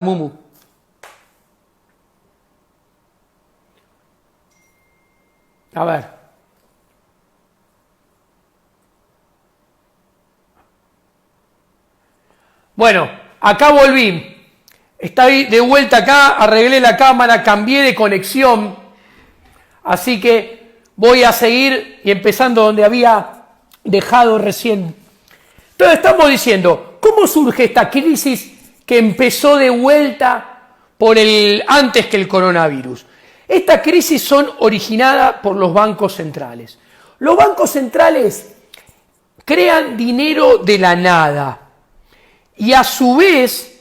Mumu. A ver. Bueno, acá volví. Estoy de vuelta acá, arreglé la cámara, cambié de conexión. Así que voy a seguir y empezando donde había dejado recién. Entonces estamos diciendo, ¿cómo surge esta crisis que empezó de vuelta antes que el coronavirus? Estas crisis son originadas por los bancos centrales. Los bancos centrales crean dinero de la nada y a su vez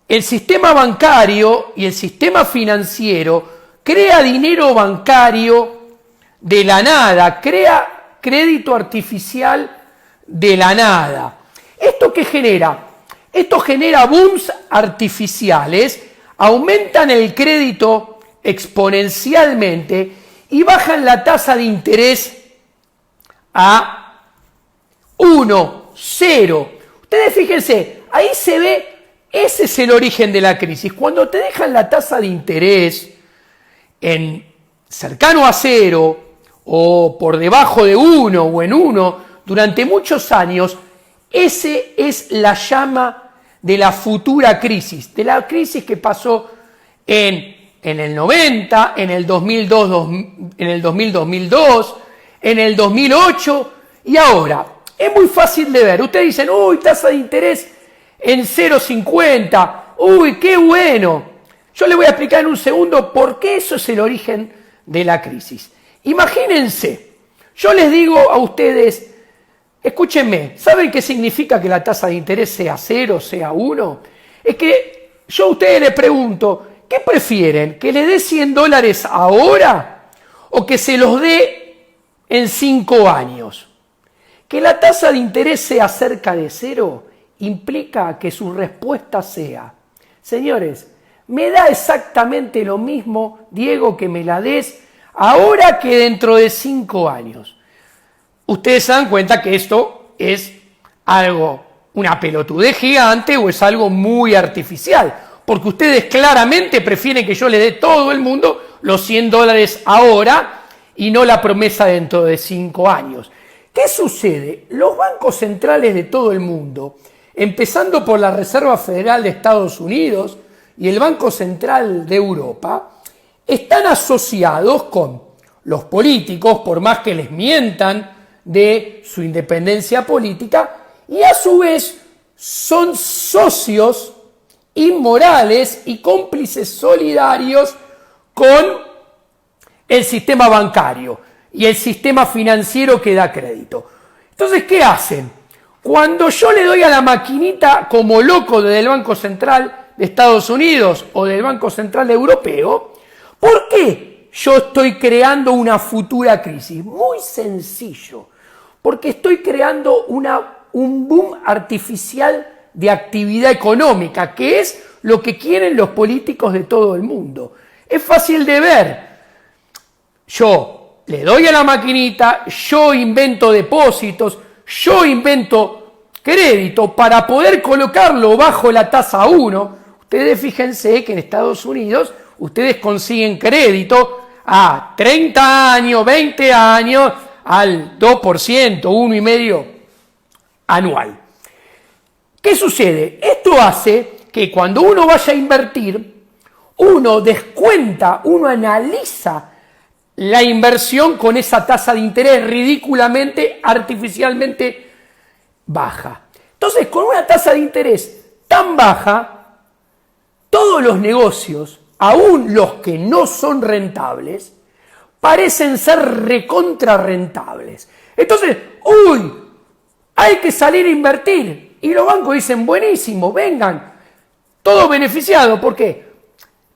el sistema bancario y el sistema financiero crea dinero bancario de la nada, crea crédito artificial de la nada. ¿Esto qué genera? Esto genera booms artificiales, aumentan el crédito exponencialmente y bajan la tasa de interés a 1, 0. Ustedes fíjense, ahí se ve, ese es el origen de la crisis. Cuando te dejan la tasa de interés en cercano a 0 o por debajo de 1 o en 1 durante muchos años, ese es la llama de la futura crisis, de la crisis que pasó en el 90, en el 2002, en el 2002, en el 2008 y ahora. Es muy fácil de ver. Ustedes dicen, uy, tasa de interés en 0,50, uy, qué bueno. Yo les voy a explicar en un segundo por qué eso es el origen de la crisis. Imagínense, yo les digo a ustedes, escúchenme, ¿saben qué significa que la tasa de interés sea 0, sea 1? Es que yo a ustedes les pregunto, ¿qué prefieren? ¿Que les dé $100 ahora o que se los dé en 5 años? Que la tasa de interés sea cerca de 0 implica que su respuesta sea, señores, me da exactamente lo mismo, Diego, que me la des ahora que dentro de 5 años. Ustedes se dan cuenta que esto es algo, una pelotudez gigante o es algo muy artificial, porque ustedes claramente prefieren que yo le dé todo el mundo los $100 ahora y no la promesa dentro de 5 años. ¿Qué sucede? Los bancos centrales de todo el mundo, empezando por la Reserva Federal de Estados Unidos y el Banco Central de Europa, están asociados con los políticos, por más que les mientan de su independencia política, y a su vez son socios inmorales y cómplices solidarios con el sistema bancario y el sistema financiero que da crédito. Entonces, ¿qué hacen? Cuando yo le doy a la maquinita como loco desde el Banco Central de Estados Unidos o del Banco Central Europeo, ¿por qué yo estoy creando una futura crisis? Muy sencillo, porque estoy creando un boom artificial de actividad económica, que es lo que quieren los políticos de todo el mundo. Es fácil de ver. Yo le doy a la maquinita, yo invento depósitos, yo invento crédito para poder colocarlo bajo la tasa 1. Ustedes fíjense que en Estados Unidos ustedes consiguen crédito a 30 años, 20 años, al 2%, 1,5% anual. ¿Qué sucede? Esto hace que cuando uno vaya a invertir, uno descuenta, uno analiza la inversión con esa tasa de interés ridículamente, artificialmente baja. Entonces, con una tasa de interés tan baja, todos los negocios, aún los que no son rentables, parecen ser recontra rentables. Entonces, hay que salir a invertir. Y los bancos dicen, buenísimo, vengan, todos beneficiados. ¿Por qué?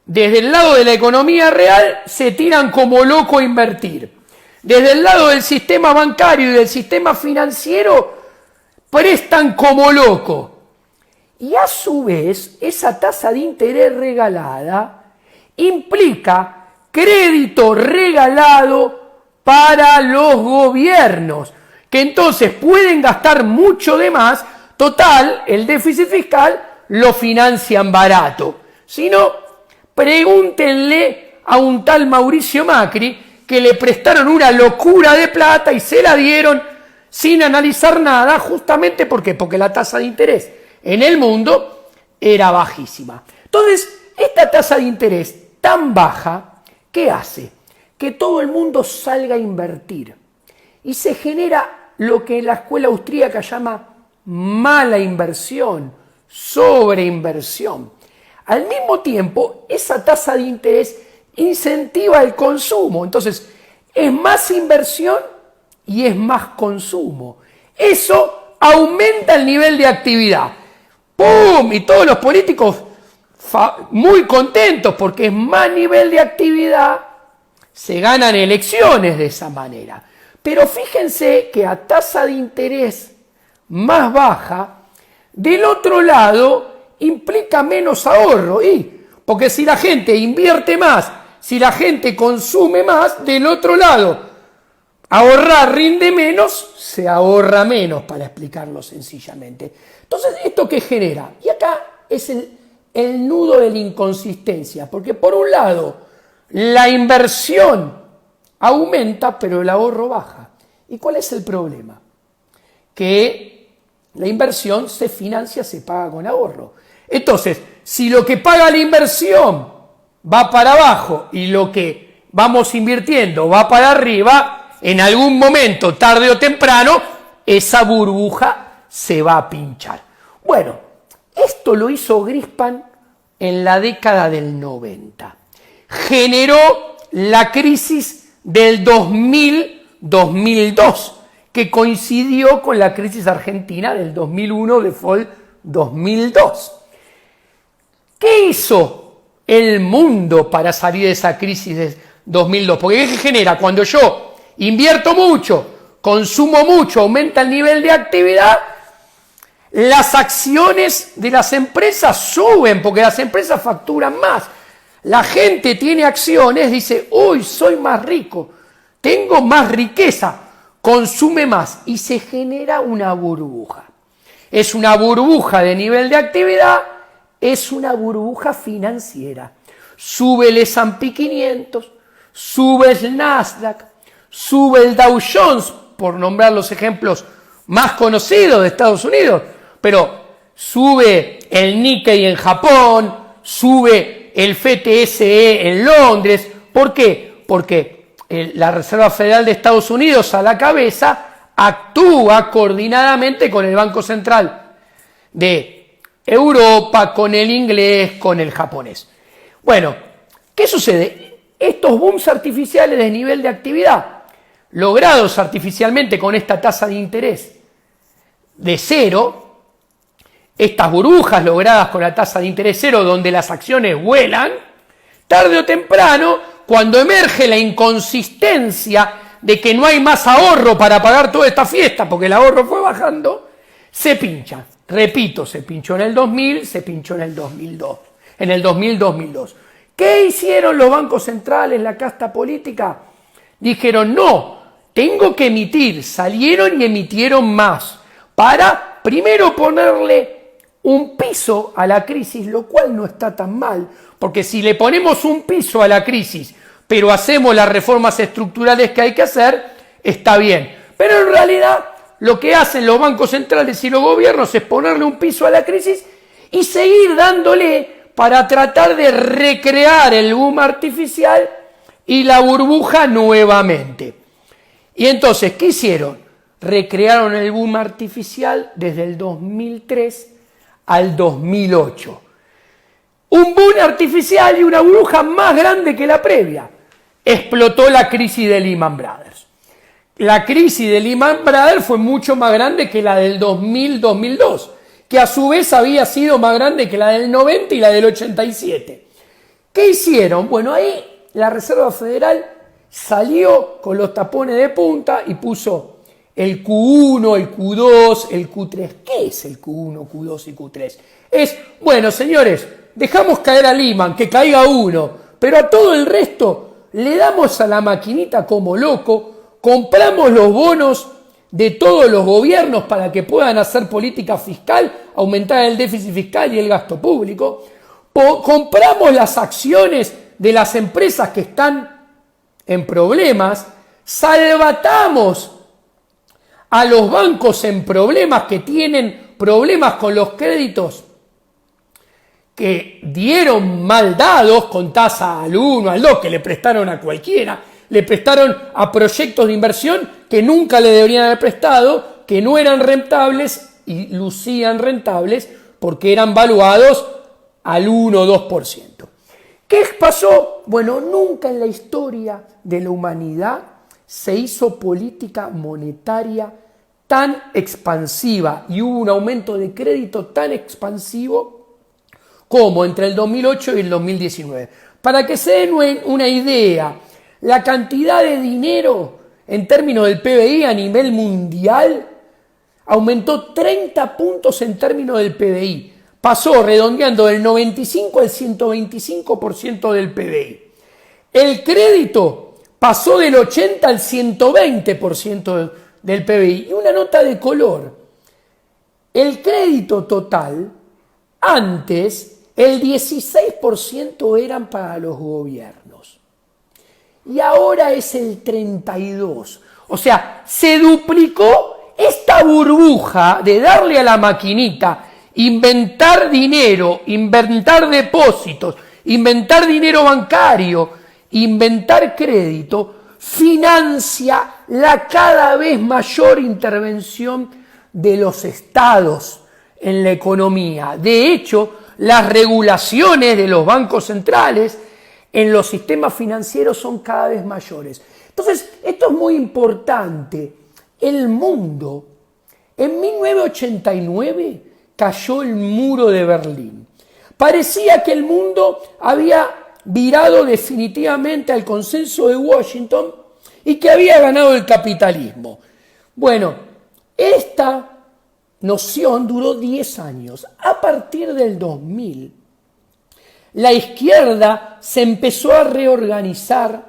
Desde el lado de la economía real se tiran como loco a invertir. Desde el lado del sistema bancario y del sistema financiero prestan como loco. Y a su vez, esa tasa de interés regalada implica crédito regalado para los gobiernos, que entonces pueden gastar mucho de más. Total, el déficit fiscal lo financian barato. sino pregúntenle a un tal Mauricio Macri que le prestaron una locura de plata y se la dieron sin analizar nada, justamente porque la tasa de interés en el mundo era bajísima. Entonces, esta tasa de interés tan baja, ¿qué hace? Que todo el mundo salga a invertir. Y se genera lo que la escuela austríaca llama mala inversión, sobreinversión. Al mismo tiempo, esa tasa de interés incentiva el consumo. Entonces, es más inversión y es más consumo. Eso aumenta el nivel de actividad. ¡Pum! Y todos los políticos muy contentos porque es más nivel de actividad, se ganan elecciones de esa manera. Pero fíjense que a tasa de interés más baja, del otro lado implica menos ahorro. Porque si la gente invierte más, si la gente consume más, del otro lado ahorrar rinde menos, se ahorra menos, para explicarlo sencillamente. Entonces, ¿esto qué genera? Y acá es el nudo de la inconsistencia, porque por un lado la inversión aumenta, pero el ahorro baja. ¿Y cuál es el problema? Que la inversión se financia, se paga con ahorro. Entonces, si lo que paga la inversión va para abajo y lo que vamos invirtiendo va para arriba, en algún momento, tarde o temprano, esa burbuja se va a pinchar. Bueno, esto lo hizo Greenspan en la década del 90. Generó la crisis del 2000-2002, que coincidió con la crisis argentina del 2001, default 2002. ¿Qué hizo el mundo para salir de esa crisis de 2002? Porque ¿qué genera? Cuando yo invierto mucho, consumo mucho, aumenta el nivel de actividad, las acciones de las empresas suben porque las empresas facturan más. La gente tiene acciones, dice, uy, soy más rico, tengo más riqueza, consume más y se genera una burbuja. Es una burbuja de nivel de actividad, es una burbuja financiera. Sube el S&P 500, sube el Nasdaq, sube el Dow Jones, por nombrar los ejemplos más conocidos de Estados Unidos, pero sube el Nikkei en Japón, sube el FTSE en Londres. ¿Por qué? Porque la Reserva Federal de Estados Unidos, a la cabeza, actúa coordinadamente con el Banco Central de Europa, con el inglés, con el japonés. Bueno, ¿qué sucede? Estos booms artificiales de nivel de actividad, logrados artificialmente con esta tasa de interés de cero, estas burbujas logradas con la tasa de interés cero, donde las acciones vuelan, tarde o temprano, cuando emerge la inconsistencia de que no hay más ahorro para pagar toda esta fiesta, porque el ahorro fue bajando, se pincha. Repito, se pinchó en el 2000, se pinchó en el 2002, en el 2000-2002. ¿Qué hicieron los bancos centrales, la casta política? Dijeron, no, tengo que emitir. Salieron y emitieron más para, primero, ponerle un piso a la crisis, lo cual no está tan mal, porque si le ponemos un piso a la crisis, pero hacemos las reformas estructurales que hay que hacer, está bien. Pero en realidad, lo que hacen los bancos centrales y los gobiernos es ponerle un piso a la crisis y seguir dándole para tratar de recrear el boom artificial y la burbuja nuevamente. Y entonces, ¿qué hicieron? Recrearon el boom artificial desde el 2003 al 2008. Un boom artificial y una burbuja más grande que la previa. Explotó la crisis de Lehman Brothers. La crisis de Lehman Brothers fue mucho más grande que la del 2000-2002, que a su vez había sido más grande que la del 90 y la del 87. ¿Qué hicieron? Bueno, ahí la Reserva Federal salió con los tapones de punta y puso el Q1, el Q2, el Q3. ¿Qué es el Q1, Q2 y Q3? Es, bueno, señores, dejamos caer a Lehman, que caiga uno, pero a todo el resto le damos a la maquinita como loco, compramos los bonos de todos los gobiernos para que puedan hacer política fiscal, aumentar el déficit fiscal y el gasto público, compramos las acciones de las empresas que están en problemas, salvatamos a los bancos en problemas, que tienen problemas con los créditos que dieron mal dados, con tasa al 1, al 2, que le prestaron a cualquiera, le prestaron a proyectos de inversión que nunca le deberían haber prestado, que no eran rentables y lucían rentables porque eran valuados al 1 o 2%. ¿Qué pasó? Bueno, nunca en la historia de la humanidad se hizo política monetaria tan expansiva y hubo un aumento de crédito tan expansivo como entre el 2008 y el 2019. Para que se den una idea, la cantidad de dinero en términos del PBI a nivel mundial aumentó 30 puntos en términos del PBI. Pasó redondeando del 95 al 125% del PBI. El crédito pasó del 80 al 120% del PBI. Y una nota de color. El crédito total, antes, el 16% eran para los gobiernos. Y ahora es el 32%. O sea, se duplicó esta burbuja de darle a la maquinita, inventar dinero, inventar depósitos, inventar dinero bancario, inventar crédito, financia la cada vez mayor intervención de los estados en la economía. De hecho, las regulaciones de los bancos centrales en los sistemas financieros son cada vez mayores. Entonces, esto es muy importante. El mundo, en 1989, cayó el muro de Berlín. Parecía que el mundo había virado definitivamente al consenso de Washington y que había ganado el capitalismo. Bueno, esta noción duró 10 años. A partir del 2000, la izquierda se empezó a reorganizar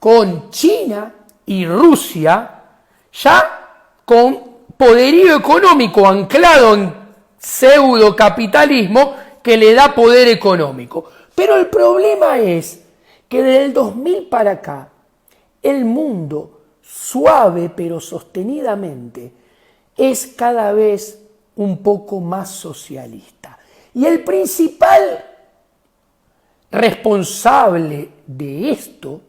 con China y Rusia, ya con poderío económico anclado en pseudo-capitalismo que le da poder económico. Pero el problema es que desde el 2000 para acá, el mundo, suave pero sostenidamente, es cada vez un poco más socialista. Y el principal responsable de esto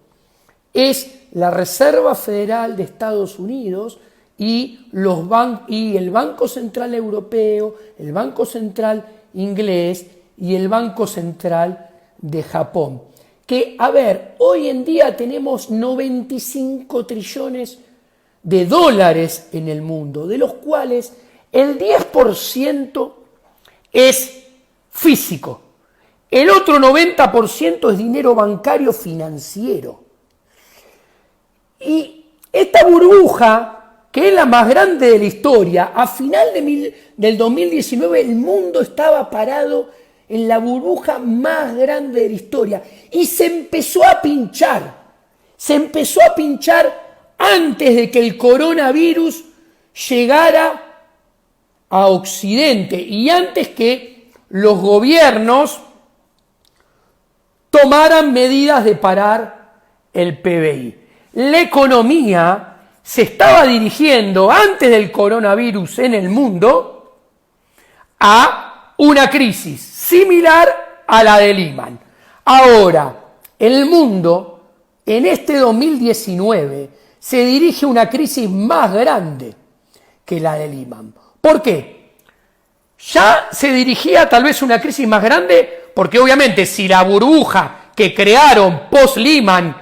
es la Reserva Federal de Estados Unidos y el Banco Central Europeo, el Banco Central Inglés y el Banco Central de Japón. Que, a ver, hoy en día tenemos 95 trillones de dólares en el mundo, de los cuales el 10% es físico. El otro 90% es dinero bancario financiero. Y esta burbuja, que es la más grande de la historia, a final del 2019 el mundo estaba parado en la burbuja más grande de la historia y se empezó a pinchar. Se empezó a pinchar antes de que el coronavirus llegara a Occidente y antes que los gobiernos tomaran medidas de parar el PBI. La economía se estaba dirigiendo antes del coronavirus en el mundo a una crisis similar a la de Lehman. Ahora, el mundo en este 2019 se dirige a una crisis más grande que la de Lehman. ¿Por qué? Ya se dirigía tal vez una crisis más grande porque obviamente si la burbuja que crearon post-Lehman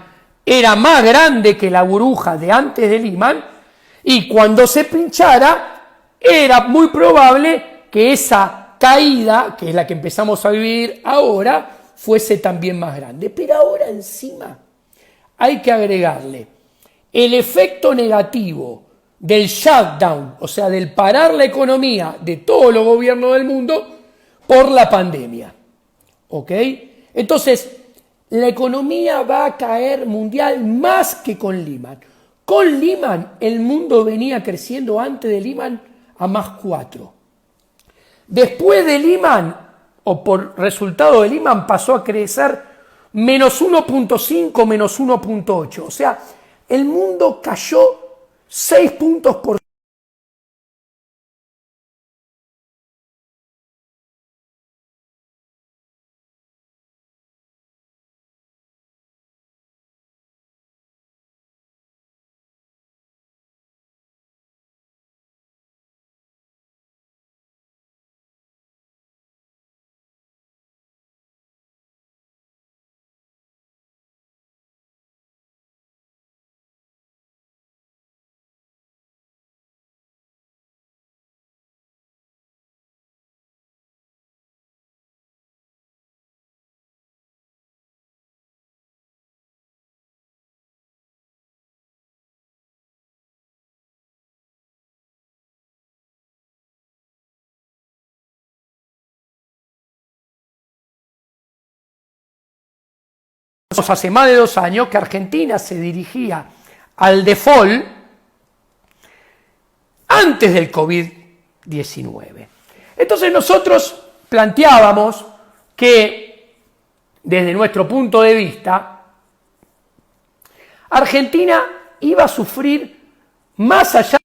era más grande que la burbuja de antes de Lehman, y cuando se pinchara era muy probable que esa caída, que es la que empezamos a vivir ahora, fuese también más grande. Pero ahora encima hay que agregarle el efecto negativo del shutdown, o sea, del parar la economía de todos los gobiernos del mundo por la pandemia. ¿Ok? Entonces, la economía va a caer mundial más que con Lehman. Con Lehman, el mundo venía creciendo antes de Lehman a más 4. Después de Lehman, o por resultado de Lehman pasó a crecer menos 1.5, menos 1.8. O sea, el mundo cayó 6 puntos por hace más de 2 años que Argentina se dirigía al default antes del COVID-19. Entonces nosotros planteábamos que, desde nuestro punto de vista, Argentina iba a sufrir más allá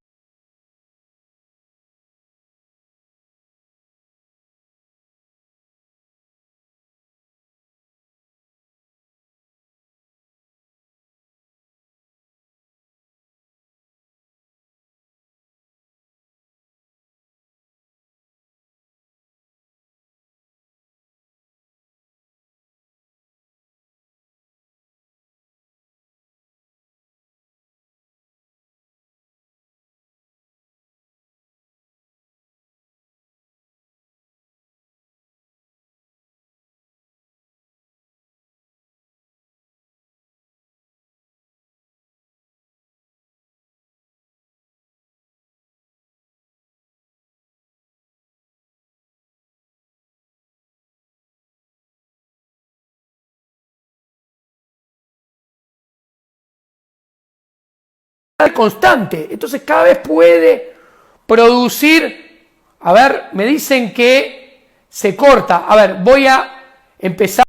constante, entonces cada vez puede producir, a ver, me dicen que se corta, a ver, voy a empezar.